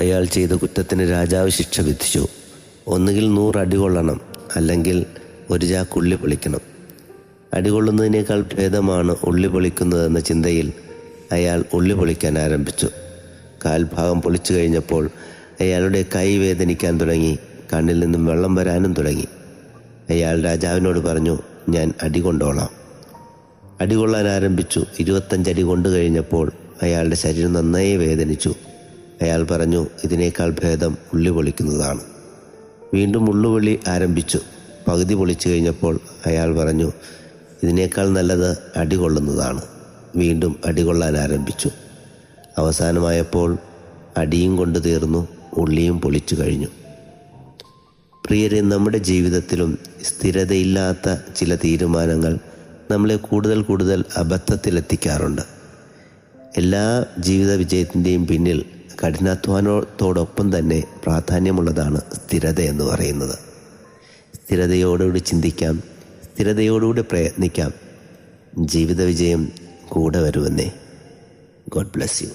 അയാൾ ചെയ്ത കുറ്റത്തിന് രാജാവ് ശിക്ഷ വിധിച്ചു. ഒന്നുകിൽ 100 അടി കൊള്ളണം, അല്ലെങ്കിൽ ഒരു ചാക്ക് ഉള്ളി പൊളിക്കണം. അടികൊള്ളുന്നതിനേക്കാൾ ഭേദമാണ് ഉള്ളി പൊളിക്കുന്നതെന്ന ചിന്തയിൽ അയാൾ ഉള്ളി പൊളിക്കാൻ ആരംഭിച്ചു. കാൽഭാഗം പൊളിച്ചു കഴിഞ്ഞപ്പോൾ അയാളുടെ കൈ വേദനിക്കാൻ തുടങ്ങി, കണ്ണിൽ നിന്നും വെള്ളം വരാനും തുടങ്ങി. അയാൾ രാജാവിനോട് പറഞ്ഞു, ഞാൻ അടി കൊണ്ടോളാം. അടികൊള്ളാൻ ആരംഭിച്ചു. 25 അടി കൊണ്ടു കഴിഞ്ഞപ്പോൾ അയാളുടെ ശരീരം നന്നായി വേദനിച്ചു. അയാൾ പറഞ്ഞു, ഇതിനേക്കാൾ ഭേദം ഉള്ളി പൊളിക്കുന്നതാണ്. വീണ്ടും ഉള്ളുപൊളി ആരംഭിച്ചു. പകുതി പൊളിച്ചു കഴിഞ്ഞപ്പോൾ അയാൾ പറഞ്ഞു, ഇതിനേക്കാൾ നല്ലത് അടികൊള്ളുന്നതാണ്. വീണ്ടും അടികൊള്ളാൻ ആരംഭിച്ചു. അവസാനമായപ്പോൾ അടിയും കൊണ്ട് തീർന്നു, ഉള്ളിയും പൊളിച്ചു കഴിഞ്ഞു. പ്രിയരെ, നമ്മുടെ ജീവിതത്തിലും സ്ഥിരതയില്ലാത്ത ചില തീരുമാനങ്ങൾ നമ്മളെ കൂടുതൽ അബദ്ധത്തിലെത്തിക്കാറുണ്ട്. എല്ലാ ജീവിത വിജയത്തിൻ്റെയും പിന്നിൽ കഠിനാധ്വാനത്തോടൊപ്പം തന്നെ പ്രാധാന്യമുള്ളതാണ് സ്ഥിരത എന്ന് പറയുന്നത്. സ്ഥിരതയോടുകൂടി ചിന്തിക്കാം, സ്ഥിരതയോടുകൂടി പ്രയത്നിക്കാം. ജീവിത വിജയം കൂടെ വരുമെന്നേ. God bless you.